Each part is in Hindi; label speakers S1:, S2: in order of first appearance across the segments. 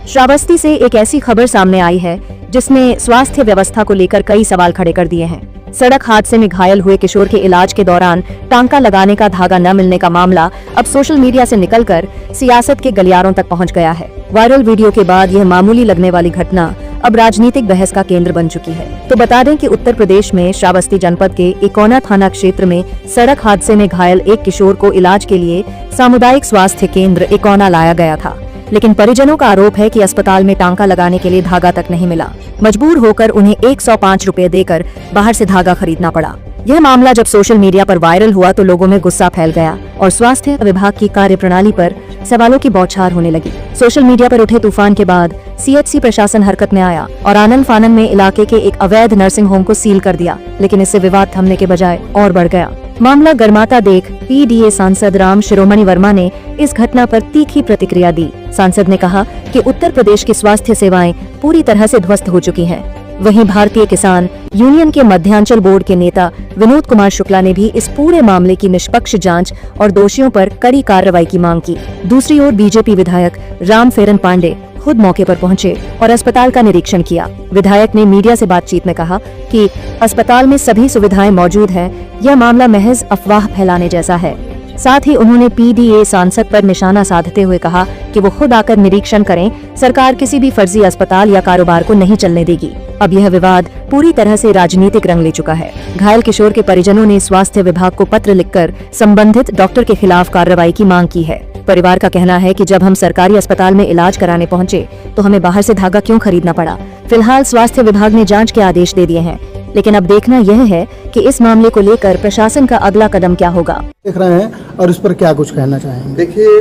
S1: श्रावस्ती से एक ऐसी खबर सामने आई है जिसने स्वास्थ्य व्यवस्था को लेकर कई सवाल खड़े कर दिए हैं। सड़क हादसे में घायल हुए किशोर के इलाज के दौरान टांका लगाने का धागा न मिलने का मामला अब सोशल मीडिया से निकलकर सियासत के गलियारों तक पहुंच गया है। वायरल वीडियो के बाद यह मामूली लगने वाली घटना अब राजनीतिक बहस का केंद्र बन चुकी है। तो बता दें कि उत्तर प्रदेश में श्रावस्ती जनपद के इकोना थाना क्षेत्र में सड़क हादसे में घायल एक किशोर को इलाज के लिए सामुदायिक स्वास्थ्य केंद्र इकोना लाया गया था, लेकिन परिजनों का आरोप है कि अस्पताल में टांका लगाने के लिए धागा तक नहीं मिला। मजबूर होकर उन्हें 105 रुपए देकर बाहर से धागा खरीदना पड़ा। यह मामला जब सोशल मीडिया पर वायरल हुआ तो लोगों में गुस्सा फैल गया और स्वास्थ्य विभाग की कार्यप्रणाली पर सवालों की बौछार होने लगी। सोशल मीडिया पर उठे तूफान के बाद सीएचसी प्रशासन हरकत में आया और आनन फानन में इलाके के एक अवैध नर्सिंग होम को सील कर दिया, लेकिन इससे विवाद थमने के बजाय और बढ़ गया। मामला गर्माता देख पीडीए सांसद राम शिरोमणि वर्मा ने इस घटना पर तीखी प्रतिक्रिया दी। सांसद ने कहा कि उत्तर प्रदेश की स्वास्थ्य सेवाएं पूरी तरह से ध्वस्त हो चुकी हैं। वहीं भारतीय किसान यूनियन के मध्यांचल बोर्ड के नेता विनोद कुमार शुक्ला ने भी इस पूरे मामले की निष्पक्ष जांच और दोषियों पर कड़ी कार्रवाई की मांग की। दूसरी ओर बीजेपी विधायक राम फेरन पांडे खुद मौके पर पहुंचे और अस्पताल का निरीक्षण किया। विधायक ने मीडिया से बातचीत में कहा कि अस्पताल में सभी सुविधाएं मौजूद हैं, यह मामला महज अफवाह फैलाने जैसा है। साथ ही उन्होंने पीडीए सांसद पर निशाना साधते हुए कहा कि वो खुद आकर निरीक्षण करें, सरकार किसी भी फर्जी अस्पताल या कारोबार को नहीं चलने देगी। अब यह विवाद पूरी तरह से राजनीतिक रंग ले चुका है। घायल किशोर के परिजनों ने स्वास्थ्य विभाग को पत्र लिखकर संबंधित डॉक्टर के खिलाफ कार्रवाई की मांग की है। परिवार का कहना है कि जब हम सरकारी अस्पताल में इलाज कराने पहुंचे तो हमें बाहर से धागा क्यों खरीदना पड़ा। फिलहाल स्वास्थ्य विभाग ने जांच के आदेश दे दिए हैं, लेकिन अब देखना यह है कि इस मामले को लेकर प्रशासन का अगला कदम क्या होगा।
S2: देख रहे हैं और इस पर क्या कुछ कहना चाहेंगे।
S3: देखिए,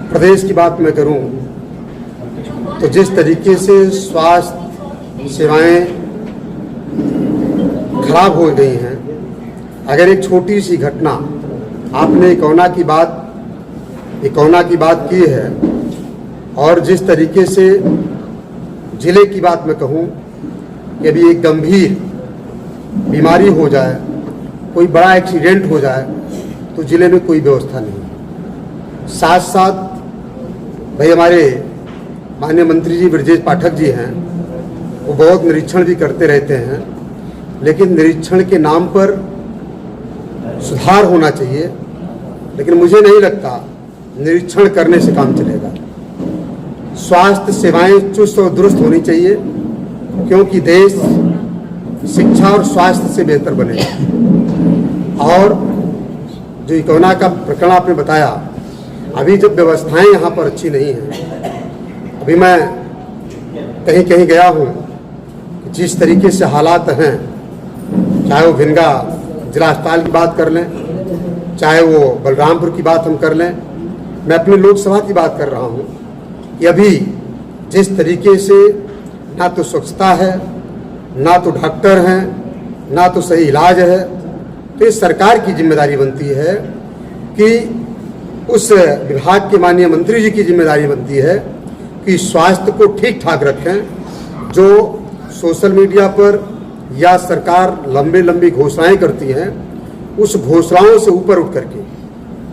S3: प्रदेश की बात मैं करूं तो जिस तरीके से स्वास्थ्य सेवाएं खराब हो गई हैं, अगर एक छोटी सी घटना, आपने इकोना की बात की है और जिस तरीके से जिले की बात मैं कहूं कि अभी एक गंभीर बीमारी हो जाए, कोई बड़ा एक्सीडेंट हो जाए तो जिले में कोई व्यवस्था नहीं। साथ साथ भाई हमारे माननीय मंत्री जी ब्रजेश पाठक जी हैं, वो बहुत निरीक्षण भी करते रहते हैं, लेकिन निरीक्षण के नाम पर सुधार होना चाहिए। लेकिन मुझे नहीं लगता निरीक्षण करने से काम चलेगा। स्वास्थ्य सेवाएं चुस्त और दुरुस्त होनी चाहिए, क्योंकि देश शिक्षा और स्वास्थ्य से बेहतर बनेगा। और जो इकोना का प्रकरण आपने बताया, अभी जब व्यवस्थाएं यहाँ पर अच्छी नहीं हैं, अभी मैं कहीं कहीं गया हूँ, जिस तरीके से हालात हैं, चाहे वो भिनगा जिला अस्पताल की बात कर लें, चाहे वो बलरामपुर की बात हम कर लें, मैं अपनी लोकसभा की बात कर रहा हूँ कि अभी जिस तरीके से ना तो स्वच्छता है, ना तो डॉक्टर हैं, ना तो सही इलाज है, तो ये सरकार की जिम्मेदारी बनती है कि उस विभाग के माननीय मंत्री जी की जिम्मेदारी बनती है कि स्वास्थ्य को ठीक ठाक रखें। जो सोशल मीडिया पर या सरकार लंबी घोषणाएं करती हैं, उस घोषणाओं से ऊपर उठ करके,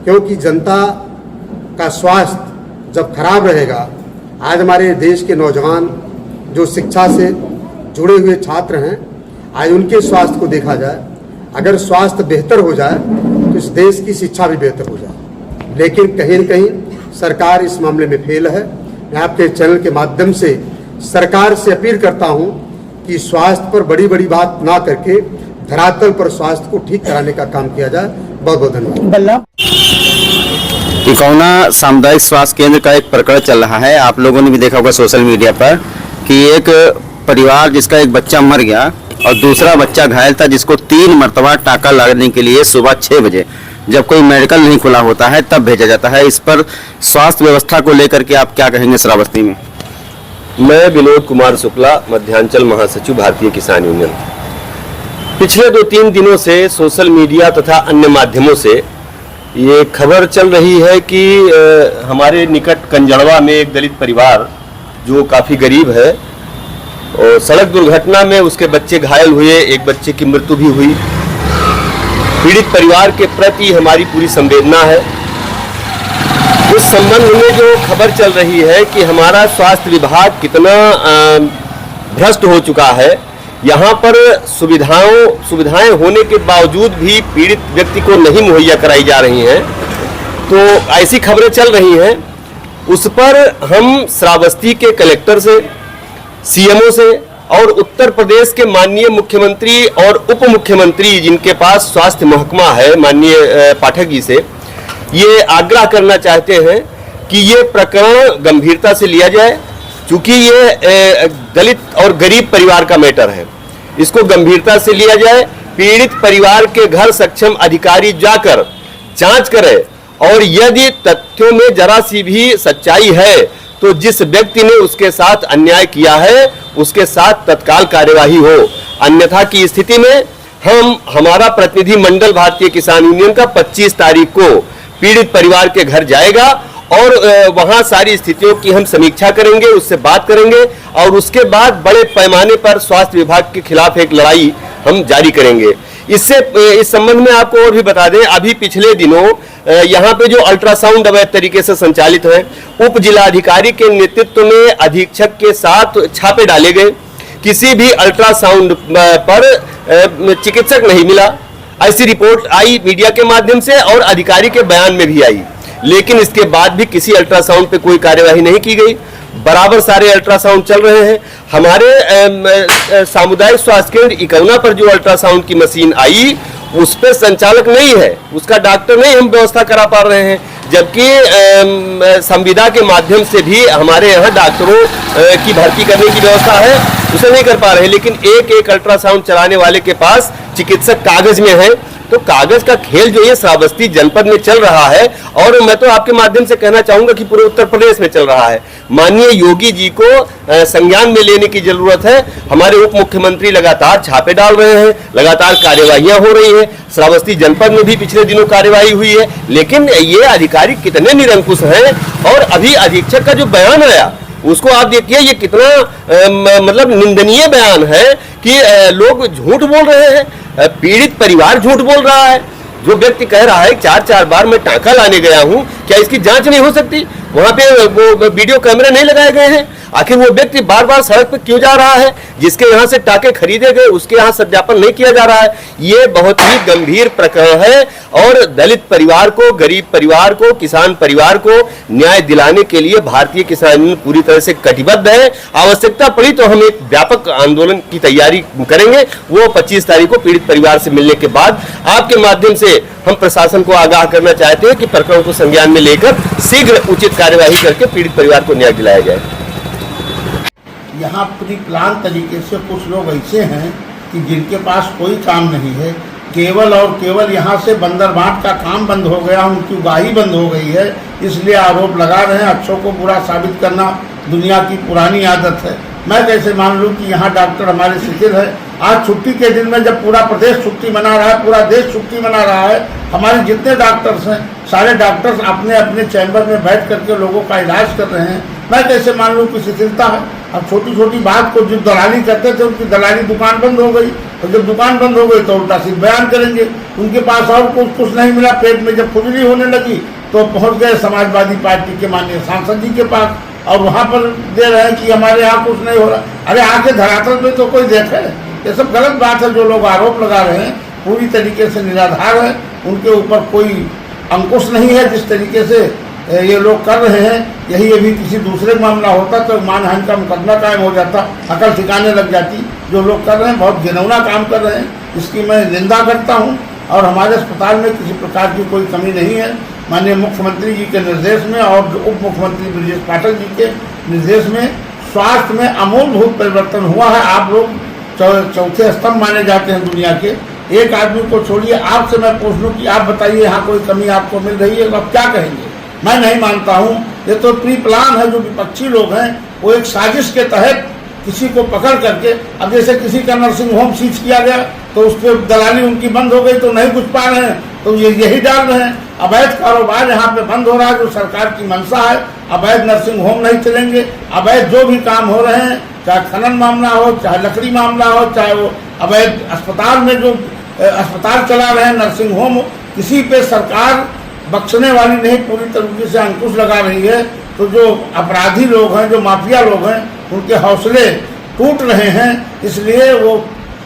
S3: क्योंकि जनता का स्वास्थ्य जब खराब रहेगा, आज हमारे देश के नौजवान जो शिक्षा से जुड़े हुए छात्र हैं, आज उनके स्वास्थ्य को देखा जाए, अगर स्वास्थ्य बेहतर हो जाए तो इस देश की शिक्षा भी बेहतर हो जाए। लेकिन कहीं न कहीं सरकार इस मामले में फेल है। मैं आपके चैनल के माध्यम से सरकार से अपील करता हूं कि स्वास्थ्य पर बड़ी बात ना करके धरातल पर स्वास्थ्य को ठीक कराने का काम किया जाए। बहुत बहुत धन्यवाद।
S4: इकोना सामुदायिक स्वास्थ्य केंद्र का एक प्रकरण चल रहा है। आप लोगों ने भी देखा होगा सोशल मीडिया पर कि एक परिवार जिसका एक बच्चा मर गया और दूसरा बच्चा घायल था, जिसको 3 मरतबा टाका लगाने के लिए सुबह 6 बजे, जब कोई मेडिकल नहीं खुला होता है, तब भेजा जाता है। इस पर स्वास्थ्य व्यवस्था को लेकर के आप क्या कहेंगे श्रावस्ती में?
S5: मैं विनोद कुमार शुक्ला, मध्यांचल महासचिव भारतीय किसान यूनियन। पिछले 2-3 दिनों से सोशल मीडिया तथा अन्य माध्यमों से ये खबर चल रही है कि हमारे निकट कंजड़वा में एक दलित परिवार जो काफ़ी गरीब है, और सड़क दुर्घटना में उसके बच्चे घायल हुए, एक बच्चे की मृत्यु भी हुई। पीड़ित परिवार के प्रति हमारी पूरी संवेदना है। उस संबंध में जो खबर चल रही है कि हमारा स्वास्थ्य विभाग कितना भ्रष्ट हो चुका है, यहाँ पर सुविधाएं होने के बावजूद भी पीड़ित व्यक्ति को नहीं मुहैया कराई जा रही हैं, तो ऐसी खबरें चल रही हैं। उस पर हम श्रावस्ती के कलेक्टर से, सीएमओ से और उत्तर प्रदेश के माननीय मुख्यमंत्री और उप मुख्यमंत्री जिनके पास स्वास्थ्य महकमा है, माननीय पाठक जी से ये आग्रह करना चाहते हैं कि ये प्रकरण गंभीरता से लिया जाए, क्योंकि ये दलित और गरीब परिवार का मैटर है। इसको गंभीरता से लिया जाए, पीड़ित परिवार के घर सक्षम अधिकारी जाकर जांच करे और यदि तथ्यों में जरा सी भी सच्चाई है तो जिस व्यक्ति ने उसके साथ अन्याय किया है उसके साथ तत्काल कार्यवाही हो। अन्यथा की स्थिति में हमारा प्रतिनिधि मंडल भारतीय किसान यूनियन का 25 तारीख को पीड़ित परिवार के घर जाएगा और वहां सारी स्थितियों की हम समीक्षा करेंगे, उससे बात करेंगे और उसके बाद बड़े पैमाने पर स्वास्थ्य विभाग के खिलाफ एक लड़ाई हम जारी करेंगे। इस संबंध में आपको और भी बता दें, अभी पिछले दिनों यहाँ पे जो अल्ट्रासाउंड अवैध तरीके से संचालित है, उप जिलाधिकारी के नेतृत्व में अधीक्षक के साथ छापे डाले गए। किसी भी अल्ट्रासाउंड पर चिकित्सक नहीं मिला, ऐसी रिपोर्ट आई मीडिया के माध्यम से और अधिकारी के बयान में भी आई, लेकिन इसके बाद भी किसी अल्ट्रासाउंड पे कोई कार्यवाही नहीं की गई। बराबर सारे अल्ट्रासाउंड चल रहे हैं। हमारे सामुदायिक स्वास्थ्य केंद्र इकौना पर जो अल्ट्रासाउंड की मशीन आई उस पर संचालक नहीं है, उसका डॉक्टर नहीं हम व्यवस्था करा पा रहे हैं, जबकि संविदा के माध्यम से भी हमारे यहाँ डॉक्टरों की भर्ती करने की व्यवस्था है, उसे नहीं कर पा रहे हैं। लेकिन एक अल्ट्रासाउंड चलाने वाले के पास चिकित्सक कागज में है, तो कागज का खेल जो ये श्रावस्ती जनपद में चल रहा है और मैं तो आपके माध्यम से कहना चाहूंगा कि पूरे उत्तर प्रदेश में चल रहा है। माननीय योगी जी को संज्ञान में लेने की जरूरत है। हमारे उप मुख्यमंत्री लगातार छापे डाल रहे हैं, लगातार कार्यवाहियां हो रही हैं। श्रावस्ती जनपद में भी पिछले दिनों कार्यवाही हुई है, लेकिन ये अधिकारी कितने निरंकुश हैं। और अभी अधीक्षक का जो बयान आया उसको आप देखिए, ये कितना मतलब निंदनीय बयान है कि लोग झूठ बोल रहे हैं, पीड़ित परिवार झूठ बोल रहा है। जो व्यक्ति कह रहा है 4 बार मैं टांका लाने गया हूं, क्या इसकी जांच नहीं हो सकती? वहां पे वो वीडियो कैमरे नहीं लगाए गए हैं? आखिर वो व्यक्ति बार बार सड़क पर क्यों जा रहा है? जिसके यहाँ से टाके खरीदे गए उसके यहाँ सत्यापन नहीं किया जा रहा है। ये बहुत ही गंभीर प्रकरण है और दलित परिवार को, गरीब परिवार को, किसान परिवार को न्याय दिलाने के लिए भारतीय किसान यूनियन पूरी तरह से कटिबद्ध है। आवश्यकता पड़ी तो हम एक व्यापक आंदोलन की तैयारी करेंगे। वो 25 तारीख को पीड़ित परिवार से मिलने के बाद आपके माध्यम से हम प्रशासन को आगाह करना चाहते हैं कि प्रकरण को संज्ञान में लेकर शीघ्र उचित कार्यवाही करके पीड़ित परिवार को न्याय दिलाया जाए।
S6: यहाँ प्री प्लान तरीके से कुछ लोग ऐसे हैं कि जिनके पास कोई काम नहीं है, केवल और केवल यहाँ से बंदरबांट का काम बंद हो गया, उनकी उगाही बंद हो गई है, इसलिए आरोप लगा रहे हैं। अच्छों को बुरा साबित करना दुनिया की पुरानी आदत है। मैं कैसे मान लूँ कि यहाँ डॉक्टर हमारे शिथिल है। आज छुट्टी के दिन में जब पूरा प्रदेश छुट्टी मना रहा है, पूरा देश छुट्टी मना रहा है, हमारे जितने डॉक्टर्स हैं सारे डॉक्टर्स अपने अपने चैम्बर में बैठ करके लोगों का इलाज कर रहे हैं। मैं कैसे मान लूँ कि शिथिलता है? अब छोटी छोटी बात को जो दलाली करते थे उनकी दलाली दुकान बंद हो गई, और जब दुकान बंद हो गई तो उल्टा सीधा बयान करेंगे। उनके पास और कुछ नहीं मिला, पेट में जब खुजली होने लगी तो पहुंच गए समाजवादी पार्टी के माननीय सांसद जी के पास और वहाँ पर दे रहे हैं कि हमारे यहाँ कुछ नहीं हो रहा। अरे आके धरातल पे तो कोई देखे। ये सब गलत बात है। जो लोग आरोप लगा रहे हैं पूरी तरीके से निराधार है, उनके ऊपर कोई अंकुश नहीं है। जिस तरीके से ये लोग कर रहे हैं, यही अभी किसी दूसरे मामला होता तो मानहानि का मुकदमा कायम हो जाता, अकल ठिकाने लग जाती। जो लोग कर रहे हैं बहुत घिनौना काम कर रहे हैं, इसकी मैं निंदा करता हूं। और हमारे अस्पताल में किसी प्रकार की कोई कमी नहीं है। माननीय मुख्यमंत्री जी के निर्देश में और उप मुख्यमंत्री ब्रजेश पाठक जी के निर्देश में स्वास्थ्य में अमूलभूत परिवर्तन हुआ है। आप लोग चौथे स्तंभ माने जाते हैं दुनिया के। एक आदमी को छोड़िए, आपसे मैं पूछ लूँ कि आप बताइए यहाँ कोई कमी आपको मिल रही है तो आप क्या कहेंगे? मैं नहीं मानता हूँ। ये तो प्री प्लान है। जो विपक्षी लोग हैं वो एक साजिश के तहत किसी को पकड़ करके, अब जैसे किसी का नर्सिंग होम सीज किया गया तो उस पर दलाली उनकी बंद हो गई तो नहीं कुछ पा रहे हैं, तो ये यही डाल रहे हैं। अवैध कारोबार यहाँ पे बंद हो रहा है, जो सरकार की मंशा है। अवैध नर्सिंग होम नहीं चलेंगे। अवैध जो भी काम हो रहे हैं, चाहे खनन मामला हो, चाहे लकड़ी मामला हो, चाहे वो अवैध अस्पताल में जो अस्पताल चला रहे हैं, नर्सिंग होम, किसी पे सरकार बख्शने वाली नहीं, पूरी तरीके से अंकुश लगा रही है। तो जो अपराधी लोग हैं, जो माफिया लोग हैं, उनके हौसले टूट रहे हैं। इसलिए वो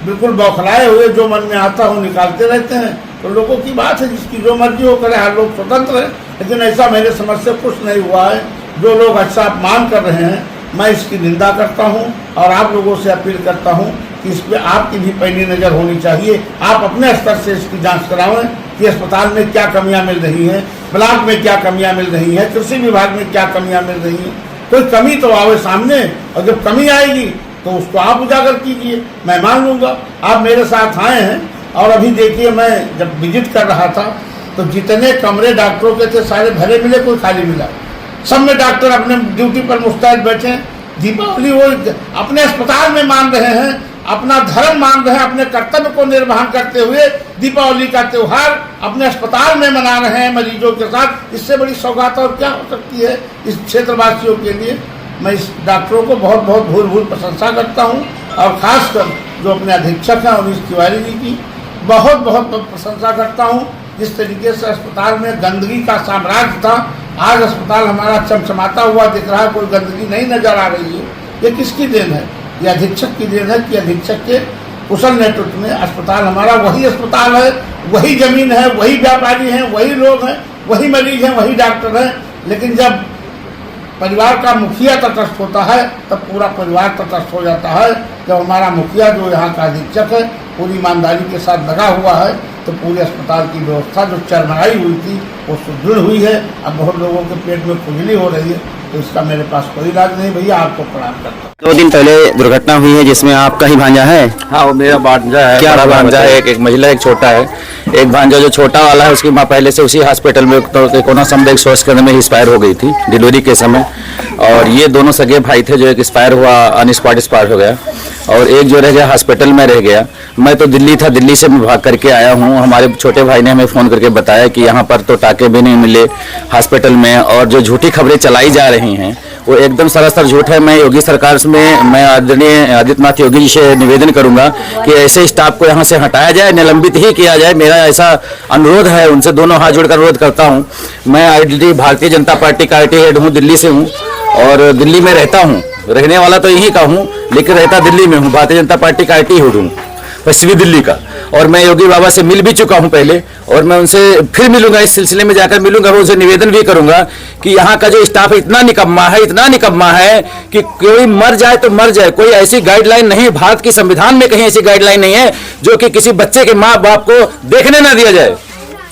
S6: बिल्कुल बौखलाए हुए जो मन में आता हो निकालते रहते हैं। तो लोगों की बात है, जिसकी जो मर्जी हो करे, हर लोग स्वतंत्र है। लेकिन ऐसा मेरे समझ से कुछ नहीं हुआ है। जो लोग अच्छा अपमान कर रहे हैं, मैं इसकी निंदा करता हूं और आप लोगों से अपील करता हूं कि इस पर आपकी भी पैनी नज़र होनी चाहिए। आप अपने स्तर से इसकी जांच करावें कि अस्पताल में क्या कमियां मिल रही हैं, ब्लॉक में क्या कमियां मिल रही हैं, कृषि विभाग में क्या कमियां मिल रही हैं। कोई कमी तो आवे सामने, और जब कमी आएगी तो उसको आप उजागर कीजिए, मैं मान लूँगा। आप मेरे साथ आए हैं और अभी देखिए, मैं जब विजिट कर रहा था तो जितने कमरे डॉक्टरों के थे सारे भरे मिले, कोई खाली मिला। सब में डॉक्टर अपने ड्यूटी पर मुस्तैद बैठे। दीपावली वो अपने अस्पताल में मान रहे हैं, अपना धर्म मान रहे हैं, अपने कर्तव्य को निर्वहन करते हुए दीपावली का त्यौहार अपने अस्पताल में मना रहे हैं मरीजों के साथ। इससे बड़ी सौगात और क्या हो सकती है इस क्षेत्रवासियों के लिए। मैं इस डॉक्टरों को बहुत बहुत भूल प्रशंसा करता हूं, और खासकर जो अपने अधीक्षक हैं अनीश तिवारी जी की बहुत बहुत प्रशंसा करता हूं। जिस तरीके से अस्पताल में गंदगी का साम्राज्य था, आज अस्पताल हमारा चमचमाता हुआ दिख रहा है, कोई गंदगी नहीं नजर आ रही है। ये किसकी देन है? ये अधीक्षक की देन है कि अधीक्षक के कुशल नेतृत्व में अस्पताल हमारा वही अस्पताल है, वही जमीन है, वही व्यापारी हैं, वही लोग हैं, वही मरीज हैं, वही डॉक्टर हैं। लेकिन जब परिवार का मुखिया तटस्थ होता है तब पूरा परिवार तटस्थ हो जाता है। जब हमारा मुखिया जो यहाँ का अधीक्षक है पूरी ईमानदारी के साथ लगा हुआ है तो पूरे अस्पताल की व्यवस्था जो चरमराई हुई थी वो सुदृढ़ हुई है। अब बहुत लोगों के पेट में खुजली हो रही है, तो इसका मेरे पास कोई इलाज नहीं। भैया आपको प्रणाम करता हूँ।
S4: 2 दिन पहले दुर्घटना हुई है जिसमें आपका ही भांजा है।
S5: हाँ, वो मेरा भांजा है।
S4: क्या
S5: बड़ा भांजा है, एक महिला, एक छोटा है। एक भांजा जो छोटा वाला है उसकी माँ पहले से उसी हॉस्पिटल में कोरोना संदिग्ध स्वास्थ्य केंद्र में एक्सपायर हो गई थी डिलीवरी के समय, और ये दोनों सगे भाई थे। जो एक एक्सपायर हुआ ऑन स्पॉट एक्सपायर हो गया, और एक जो रह गया हॉस्पिटल में रह गया। मैं तो दिल्ली था, दिल्ली से मैं भाग करके आया हूँ। हमारे छोटे भाई ने हमें फ़ोन करके बताया कि यहाँ पर तो टाके भी नहीं मिले हॉस्पिटल में, और जो झूठी खबरें चलाई जा रही हैं वो एकदम सरासर झूठ है। मैं योगी सरकार में, मैं आदरणीय आदित्यनाथ योगी जी से निवेदन करूंगा कि ऐसे स्टाफ को यहाँ से हटाया जाए, निलंबित ही किया जाए। मेरा ऐसा अनुरोध है, उनसे दोनों हाथ जोड़कर अनुरोध करता हूँ। मैं आईडी भारतीय जनता पार्टी का IT हेड हूँ, दिल्ली से हूँ और दिल्ली में रहता हूँ। रहने वाला तो यहीं का हूँ लेकिन रहता दिल्ली में हूँ। भारतीय जनता पार्टी का IT हेड हूँ पश्चिमी दिल्ली का, और मैं योगी बाबा से मिल भी चुका हूं पहले, और मैं उनसे फिर मिलूंगा, इस सिलसिले में जाकर मिलूंगा। उनसे निवेदन भी करूंगा कि यहाँ का जो स्टाफ इतना निकम्मा है कि कोई मर जाए तो मर जाए। कोई ऐसी गाइडलाइन नहीं, भारत की संविधान में कहीं ऐसी गाइडलाइन नहीं है जो कि किसी बच्चे के माँ बाप को देखने ना दिया जाए।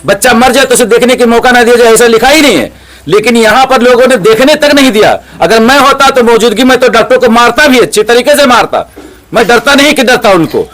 S5: बच्चा मर जाए तो उसे देखने का मौका ना दिया जाए, ऐसा लिखा ही नहीं है। लेकिन यहाँ पर लोगों ने देखने तक नहीं दिया। अगर मैं होता तो मौजूदगी में तो डॉक्टर को मारता भी, अच्छी तरीके से मारता। मैं डरता नहीं कि डरता उनको,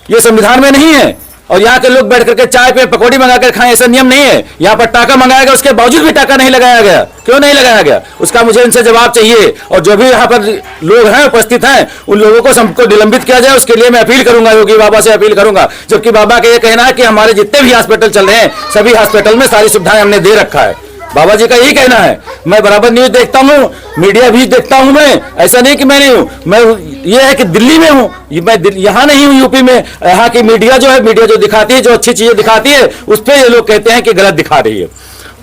S5: ये संविधान में नहीं है। और यहाँ के लोग बैठ करके चाय पे पकौड़ी मंगा कर खाएं, ऐसा नियम नहीं है। यहाँ पर टाका मंगाया गया, उसके बावजूद भी टाका नहीं लगाया गया। क्यों नहीं लगाया गया, उसका मुझे इनसे जवाब चाहिए। और जो भी यहाँ पर लोग हैं उपस्थित हैं, उन लोगों को सबको निलंबित किया जाए, उसके लिए मैं अपील करूंगा, योगी बाबा से अपील करूंगा। जबकि बाबा का ये कहना है कि हमारे जितने भी हॉस्पिटल चल रहे हैं सभी हॉस्पिटल में सारी सुविधाएं हमने दे रखा है। बाबा जी का यही कहना है। मैं बराबर न्यूज देखता हूँ, मीडिया भी देखता हूँ। मैं ऐसा नहीं कि मैं नहीं हूँ, मैं ये है कि दिल्ली में हूँ, मैं यहाँ नहीं हूँ यूपी में। यहाँ की मीडिया जो है, मीडिया जो दिखाती है, जो अच्छी चीजें दिखाती है, उस पर ये लोग कहते हैं कि गलत दिखा रही है।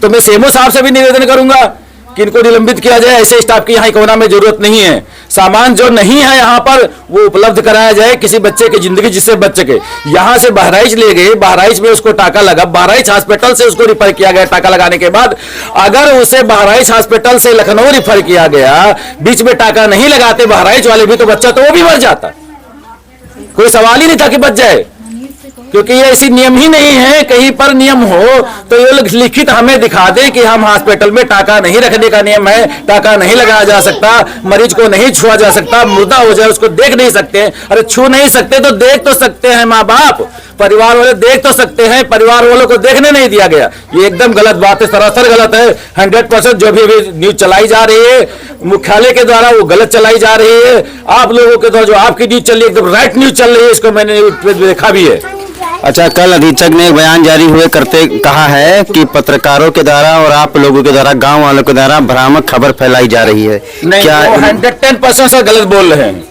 S5: तो मैं सीएमओ साहब से भी निवेदन करूंगा कि इनको निलंबित किया जाए। ऐसे स्टाफ की यहाँ कोरोना में जरूरत नहीं है। सामान जो नहीं है यहाँ पर वो उपलब्ध कराया जाए, किसी बच्चे की जिंदगी जिससे बच सके। यहाँ से बहराइच ले गए, बहराइच में उसको टाका लगा, बहराइच हॉस्पिटल से उसको रिफर किया गया। टाका लगाने के बाद अगर उसे बहराइच हॉस्पिटल से लखनऊ रिफर किया गया, बीच में टाका नहीं लगाते बहराइच वाले भी, तो बच्चा तो वो भी मर जाता। कोई सवाल ही नहीं था कि बच जाए, क्योंकि ये ऐसी नियम ही नहीं है। कहीं पर नियम हो तो ये लोग लिखित हमें दिखा दें कि हम हॉस्पिटल में टाका नहीं रखने का नियम है, टाका नहीं लगाया जा सकता, मरीज को नहीं छुआ जा सकता, मुर्दा हो जाए उसको देख नहीं सकते। अरे छू नहीं सकते तो देख तो सकते हैं, माँ बाप परिवार वाले देख तो सकते हैं, परिवार वालों को देखने नहीं दिया गया। ये एकदम गलत बात है, सरासर गलत है। 100% जो भी अभी न्यूज चलाई जा रही है मुख्यालय के द्वारा वो गलत चलाई जा रही है। आप लोगों के द्वारा जो आपकी न्यूज चल रही है एकदम राइट न्यूज चल रही है, इसको मैंने देखा भी है।
S4: अच्छा, कल अधीक्षक ने एक बयान जारी हुए करते कहा है कि पत्रकारों के द्वारा और आप लोगों के द्वारा, गांव वालों के द्वारा भ्रामक खबर फैलाई जा रही है।
S5: क्या 110% से गलत बोल रहे हैं?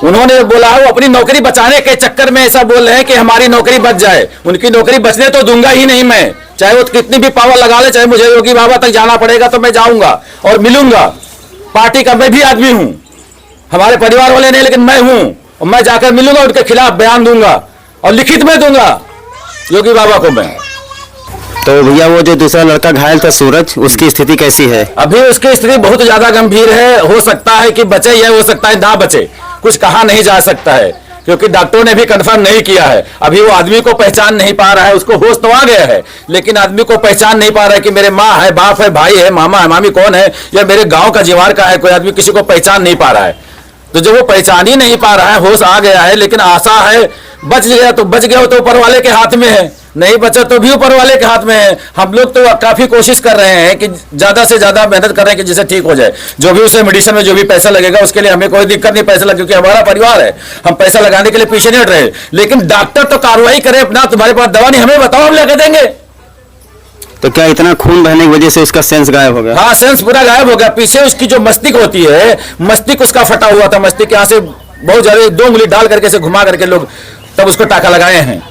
S5: उन्होंने बोला है वो अपनी नौकरी बचाने के चक्कर में ऐसा बोल रहे हैं कि हमारी नौकरी बच जाए। उनकी नौकरी बचने तो दूंगा ही नहीं मैं,
S7: चाहे वो कितनी भी पावर लगा ले, चाहे मुझे योगी बाबा तक जाना पड़ेगा तो मैं जाऊंगा और मिलूंगा। पार्टी का मैं भी आदमी हूं, हमारे परिवार वाले नहीं, लेकिन मैं हूं और मैं जाकर मिलूंगा, उनके खिलाफ बयान दूंगा और लिखित में दूंगा योगी बाबा को मैं।
S4: तो भैया वो जो दूसरा लड़का घायल था सूरज, उसकी स्थिति कैसी है?
S7: अभी उसकी स्थिति बहुत ज्यादा गंभीर है, हो सकता है कि बचे या हो सकता है ना बचे, कुछ कहा नहीं जा सकता है क्योंकि डॉक्टरों ने भी कंफर्म नहीं किया है। अभी वो आदमी को पहचान नहीं पा रहा है, उसको होश तो आ गया है लेकिन आदमी को पहचान नहीं पा रहा है कि मेरे माँ है, बाप है, भाई है, मामा है, मामी कौन है, या मेरे गांव का जीवार का है, कोई आदमी किसी को पहचान नहीं पा रहा है। तो जब वो पहचान ही नहीं पा रहा है, होश आ गया है, लेकिन आशा है बच गया तो बच गया, तो ऊपर वाले के हाथ में है, नहीं बचा तो भी ऊपर वाले के हाथ में है। हम लोग तो काफी कोशिश कर रहे हैं कि ज्यादा से ज्यादा मेहनत कर रहे हैं कि जिसे ठीक हो जाए। जो भी उसे मेडिसिन में जो भी पैसा लगेगा उसके लिए हमें कोई दिक्कत नहीं, पैसा लगे क्योंकि हमारा परिवार है, हम पैसा लगाने के लिए पीछे नहीं हट रहे। लेकिन डॉक्टर तो कार्रवाई करे अपना, तुम्हारे पास दवा नहीं, हमें बताओ, हम लेके देंगे।
S4: तो क्या इतना खून बहने की वजह से उसका सेंस गायब हो गया?
S7: हाँ, सेंस पूरा गायब हो गया। पीछे उसकी जो मस्तिष्क होती है, मस्तिष्क उसका फटा हुआ था, मस्तिष्क यहाँ से बहुत ज्यादा 2 उंगली डाल करके से घुमा करके लोग तब उसको टाका लगाए हैं।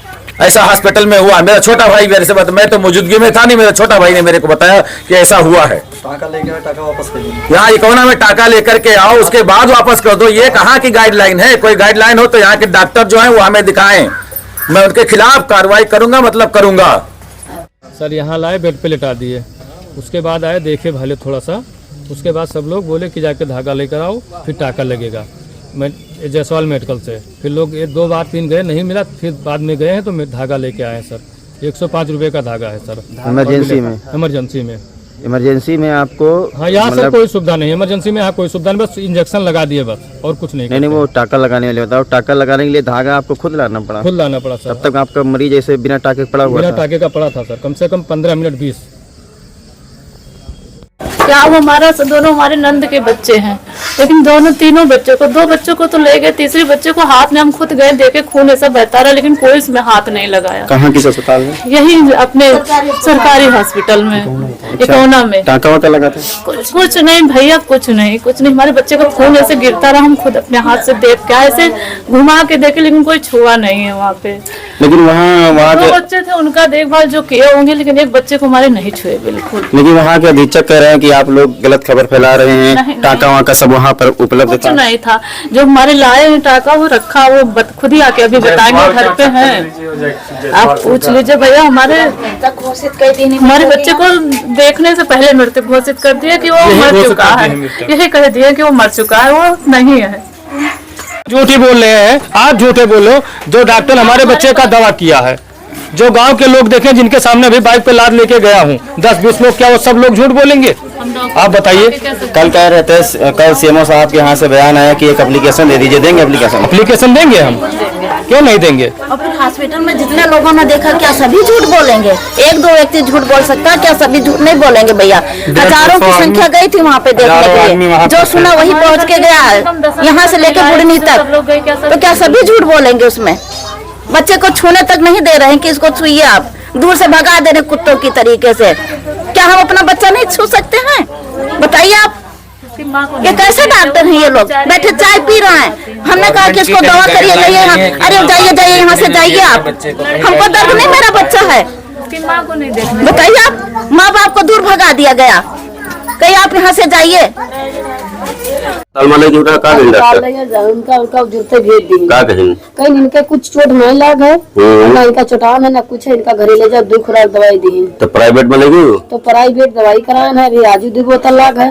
S7: ऐसा हॉस्पिटल में हुआ। मेरा छोटा भाई मेरे से बात, मैं तो मौजूदगी में था नहीं, मेरा छोटा भाई ने मेरे को बताया कि ऐसा हुआ है।
S8: टाका लेके आए, टाका वापस कर दीजिए।
S7: यहाँ इकोना में टाका लेकर के आओ, उसके बाद वापस कर दो। ये कहाँ की गाइडलाइन है? कोई गाइडलाइन हो तो यहाँ के डॉक्टर जो है वो हमें दिखाएं, मैं उनके खिलाफ कार्रवाई करूंगा, मतलब करूंगा।
S9: सर यहाँ लाए, बेड पे लिटा दिए, उसके बाद आए देखे भले थोड़ा सा, उसके बाद सब लोग बोले कि जाके धागा लेकर आओ फिर टाका लगेगा। मैं जयसवाल मेडिकल से फिर लोग 2 बार 3 गए, नहीं मिला, फिर बाद में गए हैं तो मैं धागा लेके आए सर। 105 रुपये का धागा है सर।
S4: इमरजेंसी में? इमरजेंसी में आपको?
S9: हाँ, यहाँ सर कोई सुविधा नहीं, इमरजेंसी में यहाँ कोई सुविधा नहीं, बस इंजेक्शन लगा दिए बस, और कुछ नहीं।
S4: नहीं, वो टाका लगाने वाले बताओ, टाका लगाने के लिए धागा आपको खुद लाना पड़ा?
S9: खुद लाना पड़ा सर।
S4: तब तक आपका मरीज ऐसे बिना टाके पड़ा हुआ?
S9: बिना टाके का पड़ा था सर, कम से कम 15 मिनट 20।
S10: क्या वो हमारा दोनों हमारे नंद के बच्चे हैं, लेकिन तीनों बच्चों को, 2 बच्चों को तो ले गए, तीसरे बच्चे को हाथ में हम खुद गए, देखे खून ऐसा बहता रहा, लेकिन कोई इसमें हाथ नहीं लगाया।
S4: कहाँ किस अस्पताल में?
S10: यही अपने सरकारी हॉस्पिटल में, इकोना में।
S4: टाका वाका लगा था?
S10: कुछ नहीं भैया, कुछ नहीं। हमारे बच्चे का खून ऐसे गिरता रहा, हम खुद अपने हाथ से देख के ऐसे घुमा के देखे, लेकिन कोई छुआ नहीं है वहाँ पे।
S4: लेकिन वहाँ
S10: 2 बच्चे थे, उनका देखभाल जो किए होंगे, लेकिन एक बच्चे को हमारे नहीं छुए बिल्कुल।
S4: लेकिन वहाँ के अधीक्षक कह रहे हैं कि आप लोग गलत खबर फैला रहे हैं, टाका वाका सब वहाँ पर उपलब्ध था?
S10: नहीं था, जो हमारे लाए हैं टाका वो रखा, वो खुद ही आके अभी बताएंगे, घर पे हैं, आप पूछ लीजिए भैया। हमारे बच्चे को देखने से पहले मृत्यु घोषित कर दिया कि वो मर चुका है, यही कह दिया कि वो मर चुका है, वो नहीं है।
S9: झूठी बोल रहे हैं आप, झूठे बोलो। जो डॉक्टर हमारे बच्चे का दवा किया है, जो गांव के लोग देखें, जिनके सामने अभी बाइक पे लाद लेके गया हूँ, 10-20 लोग, क्या वो सब लोग झूठ बोलेंगे? आप बताइए।
S4: कल कह रहे थे, कल सीएमओ साहब के यहाँ से बयान आया कि एक एप्लीकेशन दे दीजिए, देंगे एप्लीकेशन
S9: देंगे हम, क्यों नहीं देंगे?
S11: और फिर हॉस्पिटल में जितने लोगों ने देखा, क्या सभी झूठ बोलेंगे? 1-2 व्यक्ति झूठ बोल सकता है, क्या सभी झूठ नहीं बोलेंगे भैया? हजारों की संख्या गई थी वहाँ पे देखने के लिए, जो सुना वही पहुँच के गया है, यहाँ से लेके बुढ़नी तक, तो क्या सभी झूठ बोलेंगे? उसमें बच्चे को छूने तक नहीं दे रहे हैं कि इसको छुइए, आप दूर से भगा दे रहे कुत्तों की तरीके से। क्या हम अपना बच्चा नहीं छू सकते हैं? बताइए आप, ये कैसे डॉक्टर हैं ये लोग? बैठे चाय पी रहे हैं, हमने कहा कि इसको दवा करिए, जाइए, अरे जाइए यहाँ से जाइए आप, हमको दर्द नहीं, मेरा बच्चा है। बताइए आप, माँ बाप को दूर भगा दिया गया, कहीं आप यहाँ से जाइए।
S12: उनका जूते भेज दी, कहीं इनके कुछ चोट नहीं लग है, ना इनका चोटान है ना कुछ है, इनका घरे ले जाओ, 2 खुराक दवाई दी है।
S4: तो प्राइवेट में लगी?
S12: तो प्राइवेट दवाई कराना है, राजू 2 बोतल लग है,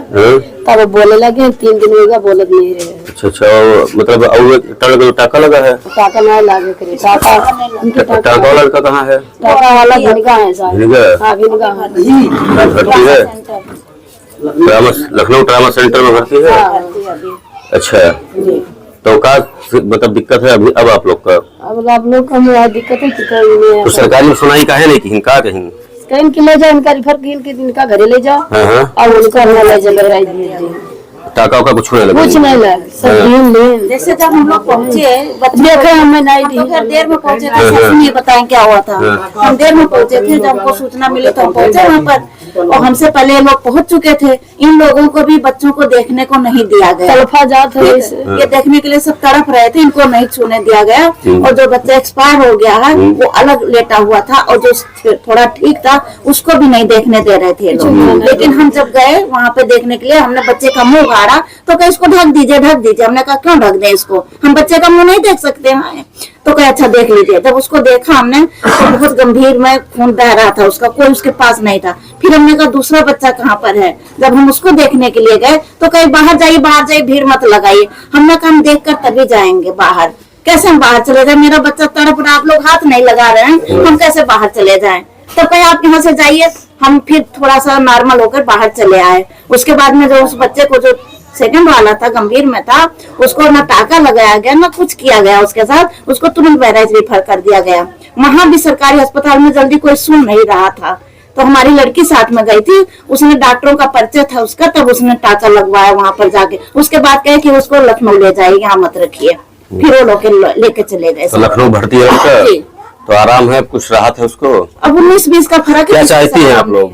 S12: तब बोले लगे, 3 दिन होगा बोलत नहीं रहे।
S4: अच्छा, मतलब टाका लगा है?
S12: टाका नहीं लागे करे,
S4: टाका वाला लड़का कहाँ है?
S12: टाका वाला भिनगा है साहब। हाँ, भिनगा है,
S4: लखनऊ ट्रामा सेंटर में भर्ती है। अच्छा, तो क्या मतलब दिक्कत है अभी अब आप लोग का?
S12: अब आप लोग का दिक्कत है कि
S4: तो सरकारी में सुनाई का है नहीं कहीं का कहीं
S12: कहीं ले जाओ, इनका रिफर इनका घरे ले जाओ और उनको ले जाओ।
S4: टाका का कुछ नहीं लगा?
S12: कुछ नहीं लगा, सब
S11: जैसे जब हम लोग पहुँचे,
S12: देखे हमें नहीं,
S11: देर में पहुँचे थे, बताएं क्या हुआ था। हम देर में पहुँचे थे, जब हमको सूचना मिली तो हम पहुँचे वहाँ पर, और हमसे पहले ये लोग पहुंच चुके थे। इन लोगों को भी बच्चों को देखने को नहीं दिया गया,
S12: तड़फा जात है
S11: ये देखने के लिए सब तड़प रहे थे, इनको नहीं छूने दिया गया। और जो बच्चा एक्सपायर हो गया है वो अलग लेटा हुआ था, और जो थोड़ा ठीक था उसको भी नहीं देखने दे रहे थे लोग। लेकिन हम जब गए वहाँ पे देखने के लिए, हमने बच्चे का मुंह गाड़ा तो कहे इसको ढक दीजिए ढक दीजिए। हमने कहा क्यों ढक दें इसको, हम बच्चे का मुंह नहीं देख सकते हैं। तो कहे अच्छा देख लीजिए। जब उसको देखा हमने तो बहुत गंभीर में खून बह रहा था उसका, कोई उसके पास नहीं था। फिर हमने कहा दूसरा बच्चा कहाँ पर है। जब हम उसको देखने के लिए गए तो कहे बाहर जाइए भीड़ मत लगाइए। हमने कहा हम देख कर तभी जाएंगे बाहर, कैसे हम बाहर चले जाए, मेरा बच्चा तड़प रहा, आप लोग हाथ नहीं लगा रहे हैं, हम कैसे बाहर चले जाएं। तो कहे आप यहाँ से जाइए। हम फिर थोड़ा सा नॉर्मल होकर बाहर चले आए। उसके बाद में जो उस बच्चे को जो सेकंड वाला था गंभीर में था, उसको ना टाका लगाया गया ना कुछ किया गया उसके साथ, उसको तुरंत बहराइच रेफर कर दिया गया। वहां भी सरकारी अस्पताल में जल्दी कोई सुन नहीं रहा था। तो हमारी लड़की साथ में गई थी, उसने डॉक्टरों का परिचय था उसका, तब उसने टाका लगवाया वहां पर जाके। उसके बाद कहे कि उसको लखनऊ ले जाइए, यहाँ मत रखिए। फिर वो लोग लेके चले गए।
S5: तो लखनऊ भर्ती है उनका, तो आराम है, कुछ राहत है उसको।
S11: अब 19-20 का फर्क है।
S5: क्या चाहती है आप लोग?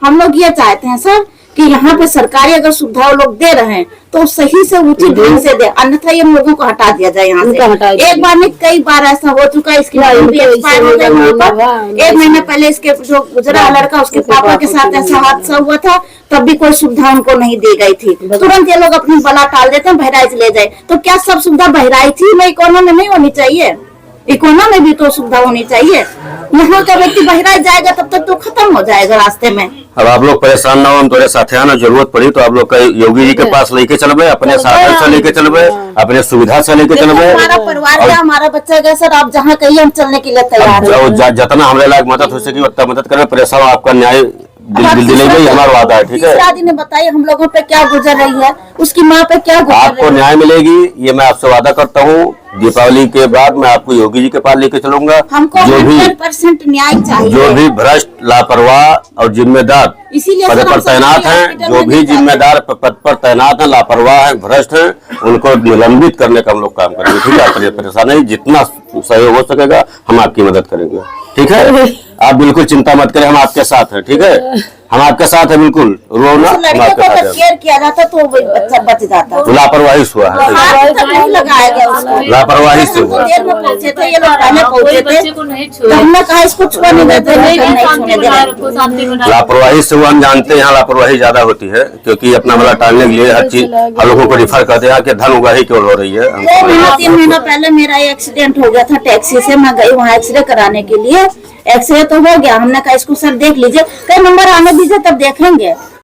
S11: हम लोग ये चाहते हैं सर कि यहाँ पे सरकारी अगर सुविधा लोग दे रहे हैं तो सही से उचित ढंग से दे, अन्यथा ये लोगों को हटा दिया जाए यहाँ से। एक बार नहीं कई बार ऐसा हो चुका है। इसकी भी एक्सपायर हो गई वहाँ पर। 1 महीने पहले इसके जो गुजरा लड़का, उसके पापा के साथ ऐसा हादसा हुआ था, तब भी कोई सुविधा उनको नहीं दी गई थी। तुरंत ये लोग अपनी बला टाल देते हैं, बहराइच ले जाए। तो क्या सब सुविधा बहराइच ही में इकोनो में नहीं होनी चाहिए? इकोनो में भी तो सुविधा होनी चाहिए। यहाँ का व्यक्ति बहराइच जाएगा तब तक तो खत्म हो जाएगा रास्ते में।
S5: अब आप लोग परेशान ना हो, हम थोड़े साथ आना, जरूरत पड़ी तो आप लोग का योगी जी के पास लेके चलबे, अपने साधन से लेके चलबे, अपने सुविधा से लेके चलबे।
S11: हमारा परिवार है, हमारा बच्चा गया सर, आप जहाँ कहिए हम चलने के लिए तैयार हैं।
S5: जितना हमारे लायक मदद हो सके उतना मदद करें। परेशान आपका न्याय दिलेगा, हमारा वादा है, ठीक है।
S11: तीसरा दिन ने बताइए हम लोगों पे क्या गुजर रही है, उसकी माँ पे क्या गुजर रही है।
S5: आपको न्याय मिलेगी, ये मैं आपसे वादा करता हूँ। दीपावली के बाद मैं आपको योगी जी के पास लेके चलूंगा।
S11: हमको 100% न्याय चाहिए।
S5: जो भी भ्रष्ट, लापरवाह और जिम्मेदार पद पर तैनात हैं, जो भी जिम्मेदार पद पर तैनात हैं, लापरवाह हैं, भ्रष्ट हैं, उनको निलंबित करने का हम लोग काम करेंगे, ठीक है। आप परेशान नहीं, जितना सहयोग हो सकेगा हम आपकी मदद करेंगे, ठीक है। आप बिल्कुल चिंता मत करें, हम आपके साथ हैं, ठीक है। हम आपके साथ हैं, बिल्कुल रो ना।
S11: केयर किया जाता तो वो बच्चा बच जाता।
S5: लापरवाही हुआ है,
S11: लगाया गया उसको,
S5: लापरवाही से हुआ।
S11: देर में पहुंचे थे ये लोग, पहले पहुंचे थे तो हमने कहा इसको छुआ नहीं देते,
S5: लापरवाही से वो हम जानते हैं। यहाँ लापरवाही ज्यादा होती है क्योंकि अपना भला टालने के लिए हर चीज हम लोगों को रिफर करते हैं कि धन उगाही क्यों हो रही है।
S11: 2 महीना 3 महीना पहले मेरा एक्सीडेंट हो गया था टैक्सी से, मैं गई वहाँ एक्सरे कराने के लिए। एक्सरे तो हो गया, हमने कहा इसको सर देख लीजिए, कई नंबर आने दीजिए तब देखेंगे।